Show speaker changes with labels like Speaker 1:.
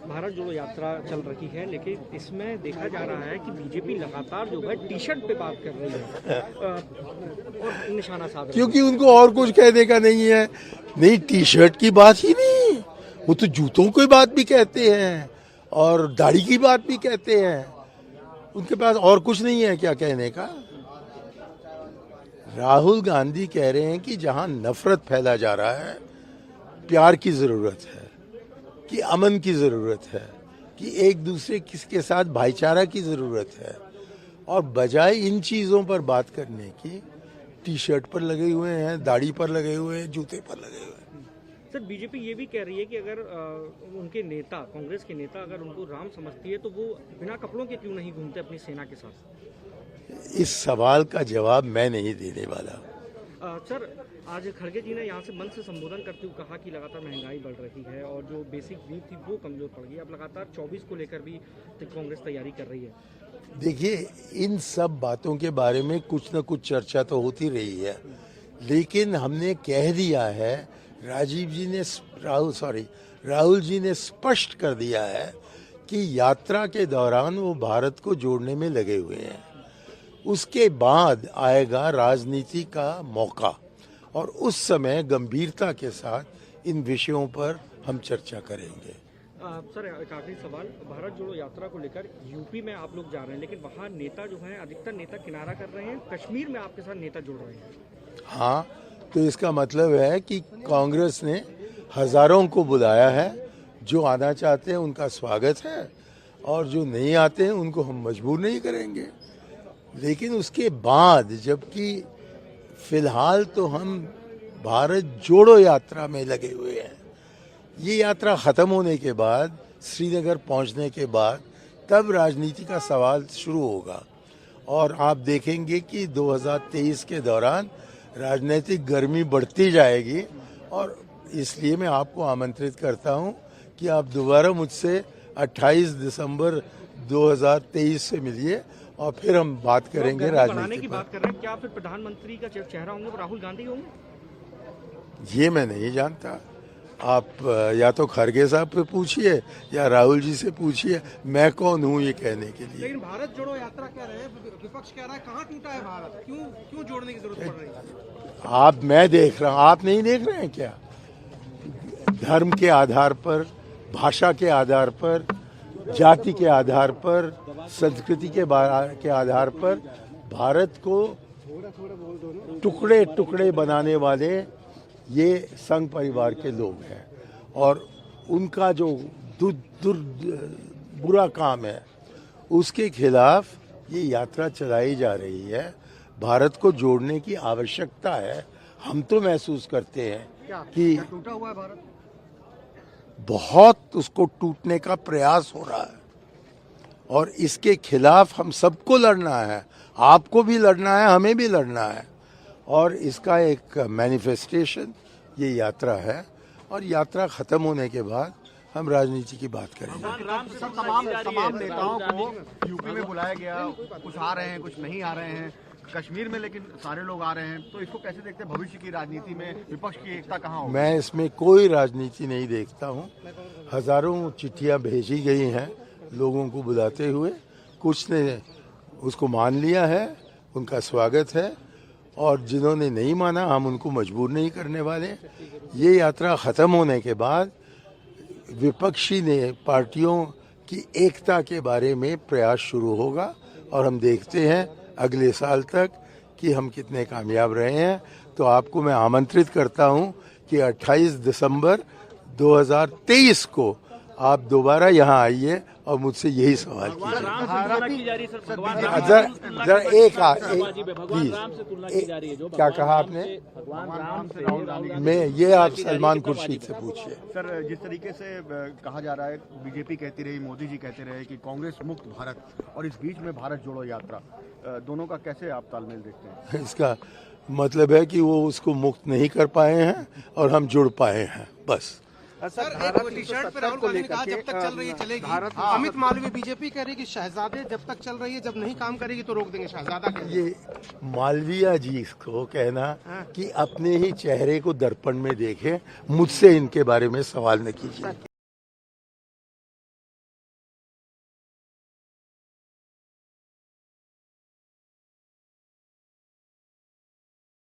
Speaker 1: भारत जोड़ो यात्रा चल रही है, लेकिन इसमें देखा जा रहा है कि बीजेपी लगातार जो है टी शर्ट पे बात कर रही है और निशाना साध रही है।
Speaker 2: क्योंकि उनको और कुछ कहने का नहीं है। नहीं, टी शर्ट की बात ही नहीं, वो तो जूतों की बात भी कहते हैं और दाढ़ी की बात भी कहते हैं। उनके पास और कुछ नहीं है क्या कहने का। राहुल गांधी कह रहे हैं कि जहां नफरत फैला जा रहा है, प्यार की जरूरत है, कि अमन की जरूरत है, कि एक दूसरे किसके साथ भाईचारा की जरूरत है, और बजाय इन चीजों पर बात करने की टी शर्ट पर लगे हुए हैं, दाढ़ी पर लगे हुए हैं, जूते पर लगे हुए हैं।
Speaker 1: सर, बीजेपी ये भी कह रही है कि अगर उनके नेता, कांग्रेस के नेता अगर उनको राम समझती है तो वो बिना कपड़ों के क्यों नहीं घूमते अपनी सेना के साथ।
Speaker 2: इस सवाल का जवाब मैं नहीं देने वाला।
Speaker 1: सर, आज खड़गे जी ने यहाँ से मंच से संबोधन करते हुए कहा कि लगातार महंगाई बढ़ रही है और जो बेसिक नीड थी वो कमजोर पड़ गई। अब लगातार 24 को लेकर भी कांग्रेस तैयारी कर रही है।
Speaker 2: देखिए, इन सब बातों के बारे में कुछ न कुछ चर्चा तो होती रही है, लेकिन हमने कह दिया है, राहुल जी ने स्पष्ट कर दिया है कि यात्रा के दौरान वो भारत को जोड़ने में लगे हुए हैं। उसके बाद आएगा राजनीति का मौका और उस समय गंभीरता के साथ इन विषयों पर हम चर्चा करेंगे।
Speaker 1: सर, एक आखिरी सवाल, भारत जोड़ो यात्रा को लेकर यूपी में आप लोग जा रहे हैं, लेकिन वहाँ नेता जो हैं, अधिकतर नेता किनारा कर रहे हैं, कश्मीर में आपके साथ नेता जुड़ रहे हैं।
Speaker 2: हाँ, तो इसका मतलब है कि कांग्रेस ने हजारों को बुलाया है। जो आना चाहते हैं उनका स्वागत है और जो नहीं आते हैं उनको हम मजबूर नहीं करेंगे। लेकिन उसके बाद, जबकि फिलहाल तो हम भारत जोड़ो यात्रा में लगे हुए हैं, ये यात्रा खत्म होने के बाद, श्रीनगर पहुंचने के बाद, तब राजनीति का सवाल शुरू होगा और आप देखेंगे कि 2023 के दौरान राजनीतिक गर्मी बढ़ती जाएगी। और इसलिए मैं आपको आमंत्रित करता हूं कि आप दोबारा मुझसे 28 दिसंबर 2023 से मिलिए और फिर हम बात करेंगे राजनीति
Speaker 1: की बात कर रहे हैं। क्या फिर प्रधानमंत्री का चेहरा होंगे वो राहुल गांधी होंगे?
Speaker 2: ये मैं नहीं जानता। आप या तो खड़गे साहब पे पूछिए या राहुल जी से पूछिए, मैं कौन हूँ ये कहने के लिए।
Speaker 1: लेकिन भारत जोड़ो यात्रा कह रहे हैं, विपक्ष कह रहा है कहाँ टूटा है भारत, क्यों जोड़ने की जरूरत पड़ रही है?
Speaker 2: मैं देख रहा हूँ, आप नहीं देख रहे हैं क्या? धर्म के आधार पर, भाषा के आधार पर, जाति के आधार पर, संस्कृति के आधार पर भारत को टुकड़े टुकड़े बनाने वाले ये संघ परिवार के लोग हैं और उनका जो बुरा काम है उसके खिलाफ ये यात्रा चलाई जा रही है। भारत को जोड़ने की आवश्यकता है। हम तो महसूस करते हैं कि
Speaker 1: टूटा हुआ है भारत,
Speaker 2: बहुत उसको टूटने का प्रयास हो रहा है और इसके खिलाफ हम सबको लड़ना है। आपको भी लड़ना है, हमें भी लड़ना है और इसका एक मैनिफेस्टेशन ये यात्रा है और यात्रा खत्म होने के बाद हम राजनीति की बात करेंगे।
Speaker 3: तमाम नेताओं को यूपी में बुलाया गया, कुछ आ रहे हैं, कुछ नहीं आ रहे हैं, कश्मीर में लेकिन सारे लोग आ रहे हैं, तो इसको कैसे देखते हैं? भविष्य की राजनीति में विपक्ष की एकता कहाँ होगी?
Speaker 2: मैं इसमें कोई राजनीति नहीं देखता हूँ। हजारों चिट्ठियाँ भेजी गई हैं लोगों को बुलाते हुए, कुछ ने उसको मान लिया है, उनका स्वागत है और जिन्होंने नहीं माना हम उनको मजबूर नहीं करने वाले। ये यात्रा खत्म होने के बाद विपक्षी ने पार्टियों की एकता के बारे में प्रयास शुरू होगा और हम देखते हैं अगले साल तक कि हम कितने कामयाब रहे हैं। तो आपको मैं आमंत्रित करता हूं कि 28 दिसंबर 2023 को आप दोबारा यहां आइए और मुझसे यही सवाल कीजिए। प्लीज, क्या कहा आपने? मैं ये आप सलमान खुर्शीद से पूछिए।
Speaker 3: सर, जिस तरीके से कहा जा रहा है, बीजेपी कहती रही, मोदी जी कहते रहे कि कांग्रेस मुक्त भारत, और इस बीच में भारत जोड़ो यात्रा, दोनों का कैसे आप तालमेल देखते हैं?
Speaker 2: इसका मतलब है कि वो उसको मुक्त नहीं कर पाए हैं और हम जुड़ पाए हैं, बस।
Speaker 4: सर, एक टी शर्ट पे राहुल गांधी ने कहा जब तक चल रही है चलेगी। अमित मालवीय बीजेपी कह रही है कि शहजादे जब तक चल रही है, जब नहीं काम करेगी तो रोक देंगे। शहजादा
Speaker 2: ये मालवीय जी को कहना कि अपने ही चेहरे को दर्पण में देखें, मुझसे इनके बारे में सवाल न कीजिए।